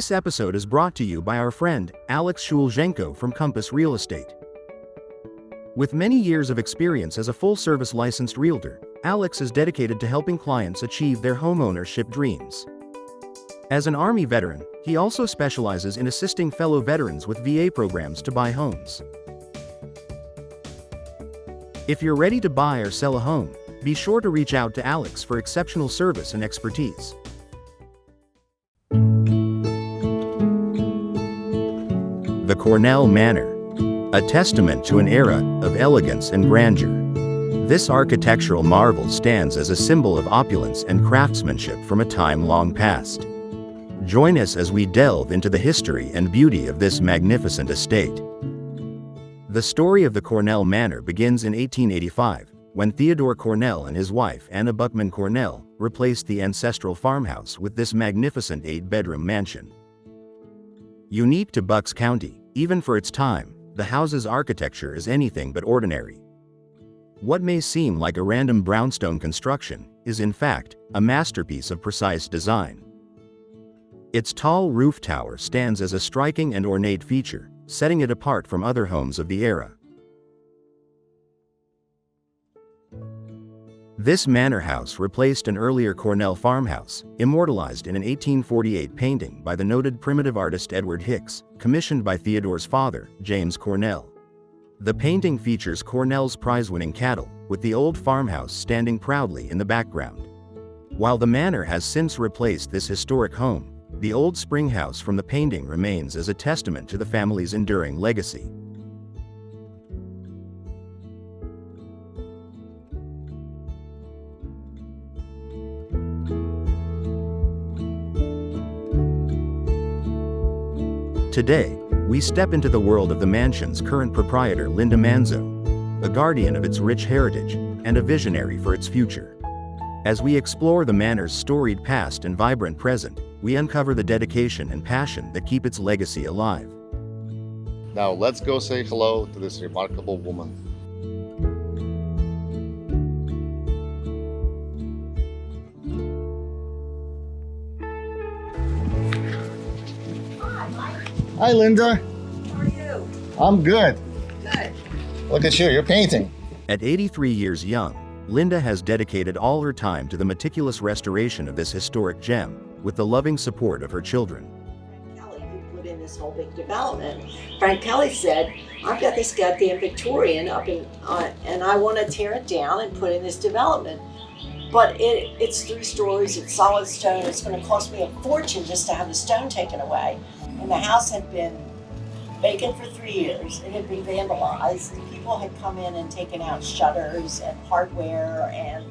This episode is brought to you by our friend, Alex Shulzhenko from Compass Real Estate. With many years of experience as a full-service licensed realtor, Alex is dedicated to helping clients achieve their homeownership dreams. As an Army veteran, he also specializes in assisting fellow veterans with VA programs to buy homes. If you're ready to buy or sell a home, be sure to reach out to Alex for exceptional service and expertise. The Cornell Manor, a testament to an era of elegance and grandeur. This architectural marvel stands as a symbol of opulence and craftsmanship from a time long past. Join us as we delve into the history and beauty of this magnificent estate. The story of the Cornell Manor begins in 1885, when Theodore Cornell and his wife Anna Buckman Cornell replaced the ancestral farmhouse with this magnificent 8-bedroom mansion. Unique to Bucks County, even for its time, the house's architecture is anything but ordinary. What may seem like a random brownstone construction is in fact a masterpiece of precise design. Its tall roof tower stands as a striking and ornate feature, setting it apart from other homes of the era. This manor house replaced an earlier Cornell farmhouse, immortalized in an 1848 painting by the noted primitive artist Edward Hicks, commissioned by Theodore's father, James Cornell. The painting features Cornell's prize-winning cattle, with the old farmhouse standing proudly in the background. While the manor has since replaced this historic home, the old spring house from the painting remains as a testament to the family's enduring legacy. Today, we step into the world of the mansion's current proprietor, Linda Manzo, a guardian of its rich heritage and a visionary for its future. As we explore the manor's storied past and vibrant present, we uncover the dedication and passion that keep its legacy alive. Now let's go say hello to this remarkable woman. Hi, Linda. How are you? I'm good. Good. Look at you, you're painting. At 83 years young, Linda has dedicated all her time to the meticulous restoration of this historic gem, with the loving support of her children. Frank Kelly, who put in this whole big development, Frank Kelly said, I've got this goddamn Victorian up in, and I want to tear it down and put in this development. But it's 3 stories, it's solid stone, it's going to cost me a fortune just to have the stone taken away. And the house had been vacant for 3 years. It had been vandalized. People had come in and taken out shutters and hardware, and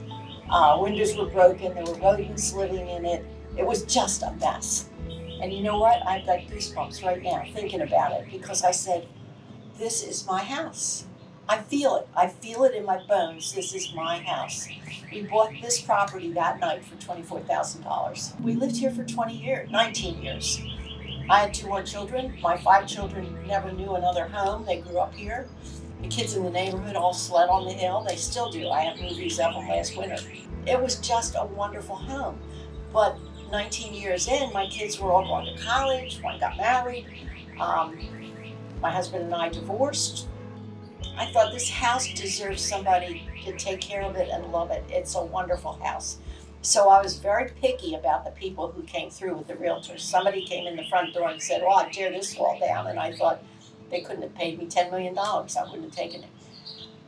windows were broken. There were rodents living in it. It was just a mess. And you know what? I've got goosebumps right now thinking about it, because I said, this is my house. I feel it. I feel it in my bones. This is my house. We bought this property that night for $24,000. We lived here for 19 years. I had 2 more children. My 5 children never knew another home. They grew up here. The kids in the neighborhood all slept on the hill. They still do. I have movies of them last winter. It was just a wonderful home. But 19 years in, my kids were all going to college. One got married. My husband and I divorced. I thought this house deserves somebody to take care of it and love it. It's a wonderful house. So I was very picky about the people who came through with the realtors. Somebody came in the front door and said, well, I'd tear this wall down. And I thought, they couldn't have paid me $10 million. I wouldn't have taken it.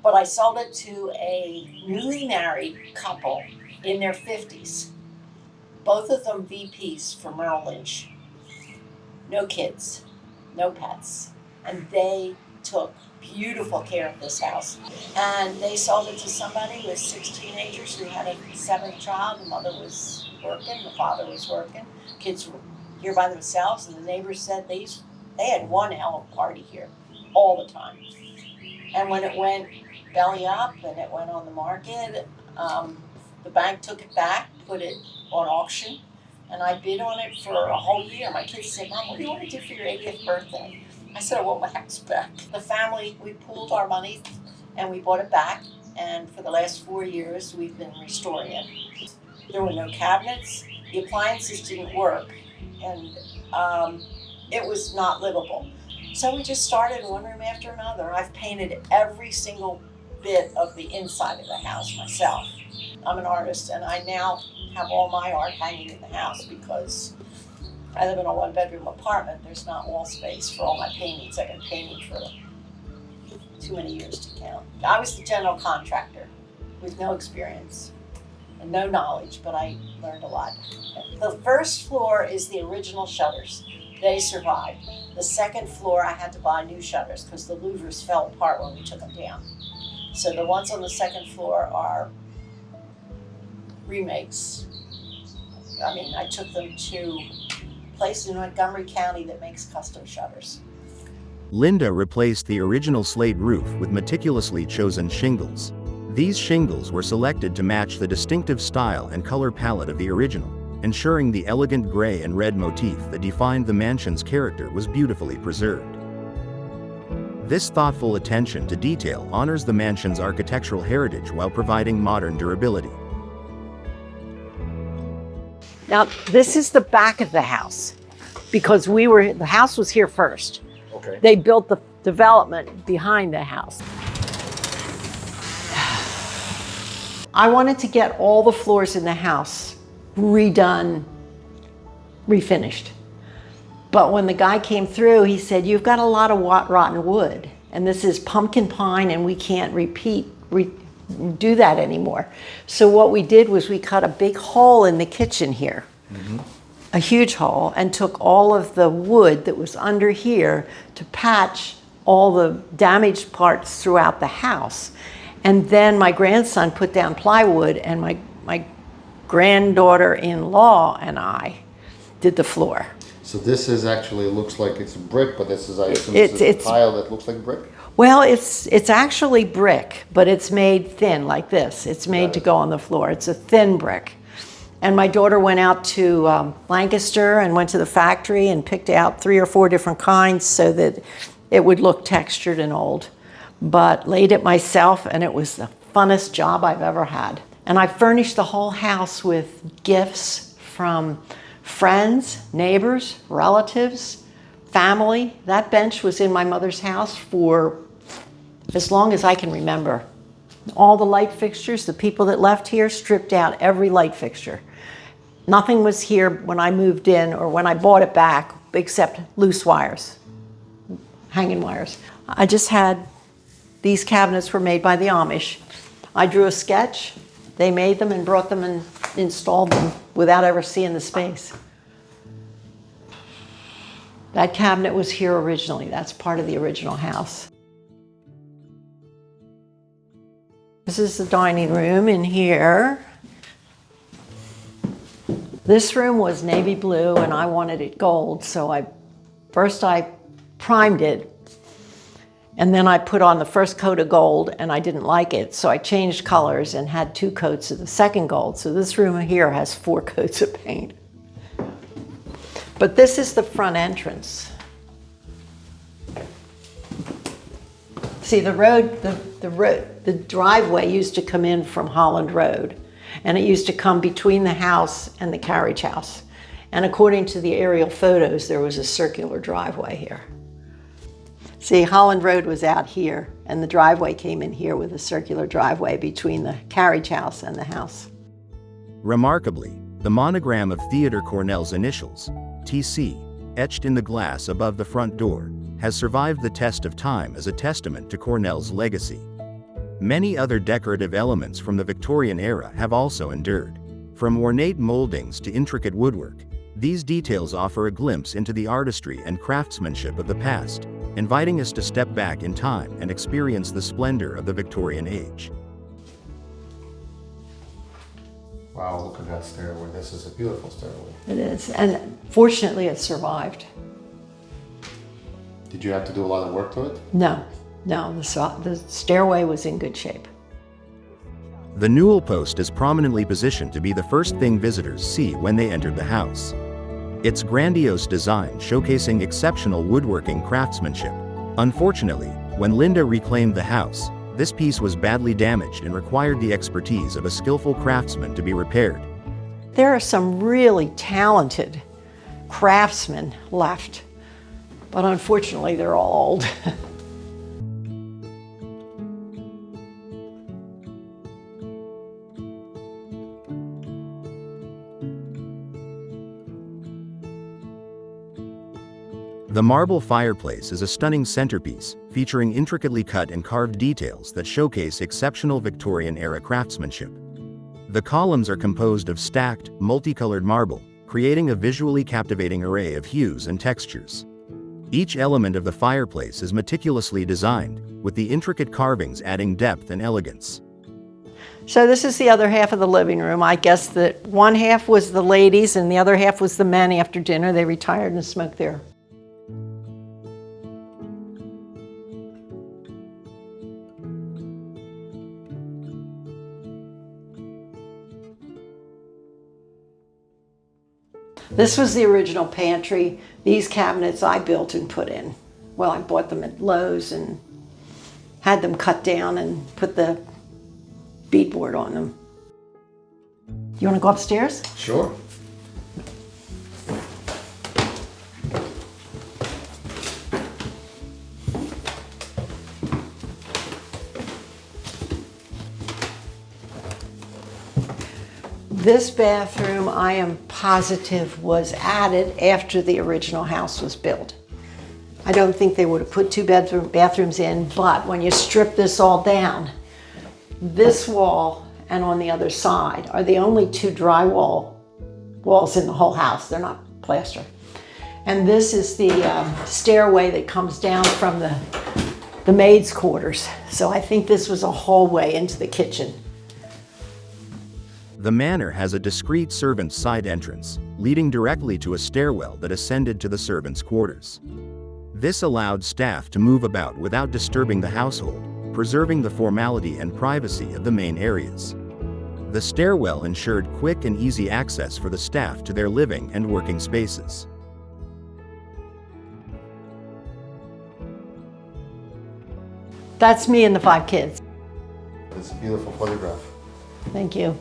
But I sold it to a newly married couple in their 50s. Both of them VPs for Merrill Lynch. No kids, no pets. And they took beautiful care of this house. And they sold it to somebody with 6 teenagers who had a 7th child. The mother was working, the father was working. Kids were here by themselves, and the neighbors said they had one hell of a party here all the time. And when it went belly up and it went on the market, the bank took it back, put it on auction, and I bid on it for a whole year. My kids said, Mom, what do you want to do for your 80th birthday? I said, I want my house back. The family, we pooled our money and we bought it back. And for the last 4 years, we've been restoring it. There were no cabinets. The appliances didn't work. And it was not livable. So we just started one room after another. I've painted every single bit of the inside of the house myself. I'm an artist, and I now have all my art hanging in the house because I live in a one-bedroom apartment. There's not wall space for all my paintings. I've been painting for too many years to count. I was the general contractor with no experience and no knowledge, but I learned a lot. The first floor is the original shutters. They survived. The second floor, I had to buy new shutters because the louvers fell apart when we took them down. So the ones on the second floor are remakes. I mean, I took them to a place in Montgomery County that makes custom shutters. Linda replaced the original slate roof with meticulously chosen shingles. These shingles were selected to match the distinctive style and color palette of the original, ensuring the elegant gray and red motif that defined the mansion's character was beautifully preserved. This thoughtful attention to detail honors the mansion's architectural heritage while providing modern durability. Now, this is the back of the house because the house was here first. Okay. They built the development behind the house. I wanted to get all the floors in the house redone, refinished. But when the guy came through, he said, "You've got a lot of rotten wood, and this is pumpkin pine, and we can't do that anymore." So what we did was we cut a big hole in the kitchen here, a huge hole, and took all of the wood that was under here to patch all the damaged parts throughout the house. And then my grandson put down plywood, and my granddaughter-in-law and I did the floor. So this is actually, looks like it's brick, but this is, I assume, it's a tile that looks like brick? Well, it's actually brick, but it's made thin like this. It's made to go on the floor. It's a thin brick. And my daughter went out to Lancaster and went to the factory and picked out 3 or 4 different kinds so that it would look textured and old. But laid it myself, and it was the funnest job I've ever had. And I furnished the whole house with gifts from friends, neighbors, relatives, family. That bench was in my mother's house for as long as I can remember. All the light fixtures, the people that left here stripped out every light fixture. Nothing was here when I moved in or when I bought it back except loose wires, hanging wires. I just had, these cabinets were made by the Amish. I drew a sketch, they made them and brought them and installed them without ever seeing the space. That cabinet was here originally. That's part of the original house. This is the dining room in here. This room was navy blue and I wanted it gold, so first I primed it, and then I put on the first coat of gold and I didn't like it, so I changed colors and had 2 coats of the second gold. So this room here has 4 coats of paint. But this is the front entrance. See, the driveway used to come in from Holland Road, and it used to come between the house and the carriage house. And according to the aerial photos, there was a circular driveway here. See, Holland Road was out here, and the driveway came in here with a circular driveway between the carriage house and the house. Remarkably, the monogram of Theodore Cornell's initials, TC, etched in the glass above the front door, has survived the test of time as a testament to Cornell's legacy. Many other decorative elements from the Victorian era have also endured. From ornate moldings to intricate woodwork, these details offer a glimpse into the artistry and craftsmanship of the past, inviting us to step back in time and experience the splendor of the Victorian age. Wow, look at that stairway. This is a beautiful stairway. It is, and fortunately it survived. Did you have to do a lot of work to it? No, the stairway was in good shape. The newel post is prominently positioned to be the first thing visitors see when they enter the house. Its grandiose design showcasing exceptional woodworking craftsmanship. Unfortunately, when Linda reclaimed the house, this piece was badly damaged and required the expertise of a skillful craftsman to be repaired. There are some really talented craftsmen left, but unfortunately they're all old. The marble fireplace is a stunning centerpiece, featuring intricately cut and carved details that showcase exceptional Victorian-era craftsmanship. The columns are composed of stacked, multicolored marble, creating a visually captivating array of hues and textures. Each element of the fireplace is meticulously designed, with the intricate carvings adding depth and elegance. So this is the other half of the living room. I guess that one half was the ladies and the other half was the men after dinner. They retired and smoked there. This was the original pantry. These cabinets I built and put in. Well, I bought them at Lowe's and had them cut down and put the beadboard on them. You want to go upstairs? Sure. This bathroom, I am positive, was added after the original house was built. I don't think they would have put two bathrooms in, but when you strip this all down, this wall and on the other side are the only two drywall walls in the whole house. They're not plaster. And this is the stairway that comes down from the maid's quarters. So I think this was a hallway into the kitchen. The manor has a discreet servant's side entrance, leading directly to a stairwell that ascended to the servants' quarters. This allowed staff to move about without disturbing the household, preserving the formality and privacy of the main areas. The stairwell ensured quick and easy access for the staff to their living and working spaces. That's me and the 5 kids. It's a beautiful photograph. Thank you.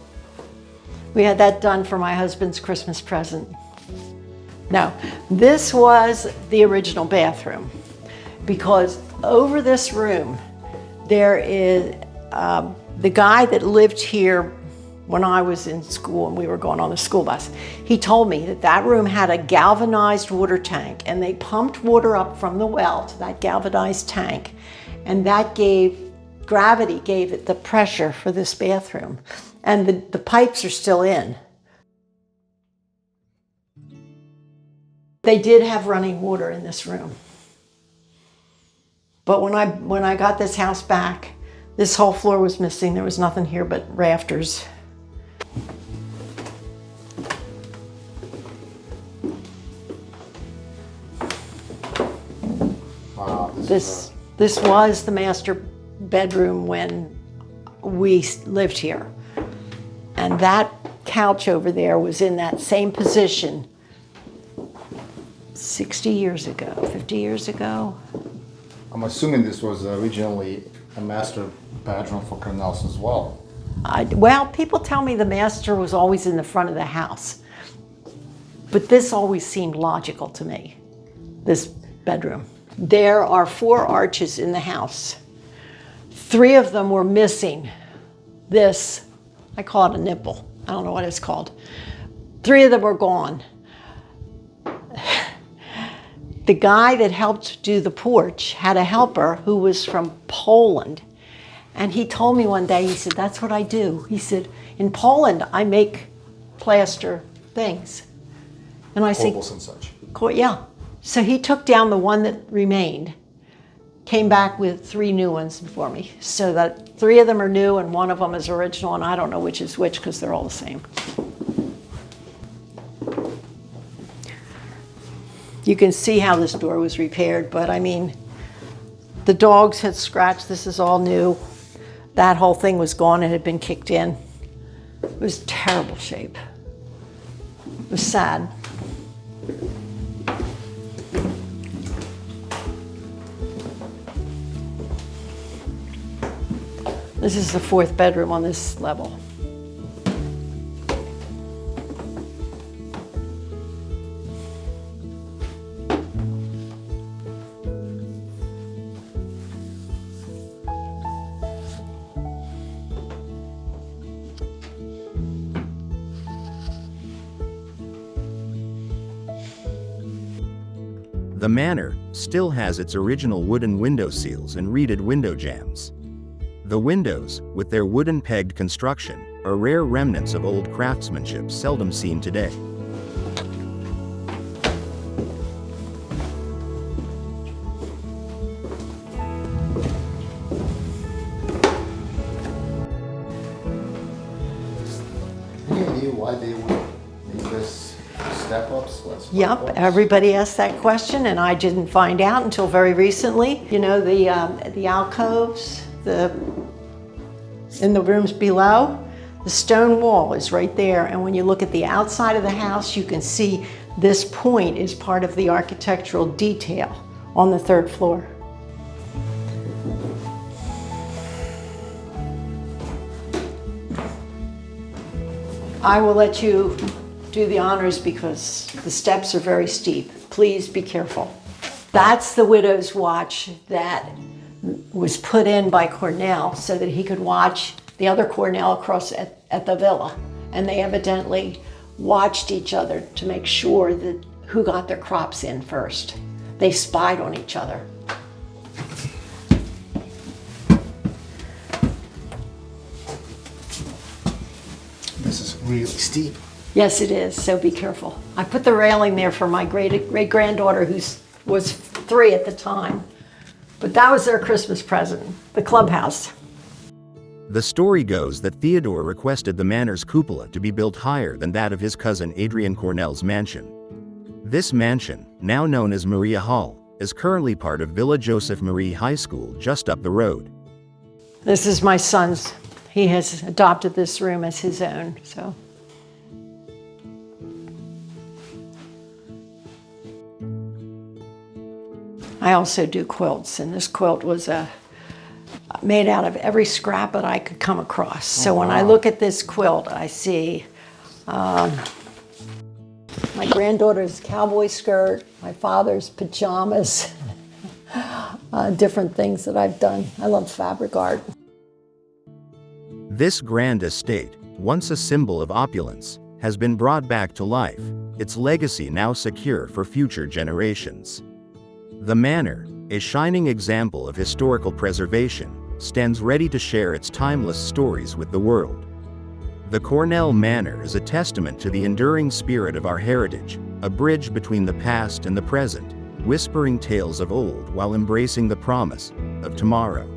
We had that done for my husband's Christmas present. No, this was the original bathroom, because over this room, there is the guy that lived here when I was in school and we were going on the school bus. He told me that that room had a galvanized water tank, and they pumped water up from the well to that galvanized tank, and that gravity gave it the pressure for this bathroom. And the pipes are still in. They did have running water in this room. But when I got this house back, this whole floor was missing. There was nothing here but rafters. Wow, This was the master bedroom when we lived here. And that couch over there was in that same position 60 years ago, 50 years ago. I'm assuming this was originally a master bedroom for Cornells as well. Well, people tell me the master was always in the front of the house. But this always seemed logical to me, this bedroom. There are 4 arches in the house. 3 of them were missing. This, I call it a nipple. I don't know what it's called. 3 of them were gone. The guy that helped do the porch had a helper who was from Poland. And he told me one day, he said, that's what I do. He said, in Poland, I make plaster things. And I said, and such. yeah. So he took down the one that remained, came back with 3 new ones for me. So that 3 of them are new and 1 of them is original, and I don't know which is which because they're all the same. You can see how this door was repaired, but I mean, the dogs had scratched. This is all new. That whole thing was gone. It had been kicked in. It was terrible shape. It was sad. This is the 4th bedroom on this level. The manor still has its original wooden window seals and reeded window jambs. The windows, with their wooden pegged construction, are rare remnants of old craftsmanship seldom seen today. Any idea why they would make this step-ups? Yep, everybody asked that question, and I didn't find out until very recently. You know, the alcoves, in the rooms below, the stone wall is right there, and when you look at the outside of the house, you can see this point is part of the architectural detail on the third floor. I will let you do the honors because the steps are very steep. Please be careful. That's the widow's watch that was put in by Cornell so that he could watch the other Cornell across at the villa. And they evidently watched each other to make sure that who got their crops in first. They spied on each other. This is really steep. Yes, it is, so be careful. I put the railing there for my great-granddaughter, who was 3 at the time. But that was their Christmas present, the clubhouse. The story goes that Theodore requested the manor's cupola to be built higher than that of his cousin Adrian Cornell's mansion. This mansion, now known as Maria Hall, is currently part of Villa Joseph Marie High School just up the road. This is my son's. He has adopted this room as his own, so. I also do quilts, and this quilt was made out of every scrap that I could come across. So when I look at this quilt, I see my granddaughter's cowboy skirt, my father's pajamas, different things that I've done. I love fabric art. This grand estate, once a symbol of opulence, has been brought back to life, its legacy now secure for future generations. The manor, a shining example of historical preservation, stands ready to share its timeless stories with the world. The Cornell Manor is a testament to the enduring spirit of our heritage, a bridge between the past and the present, whispering tales of old while embracing the promise of tomorrow.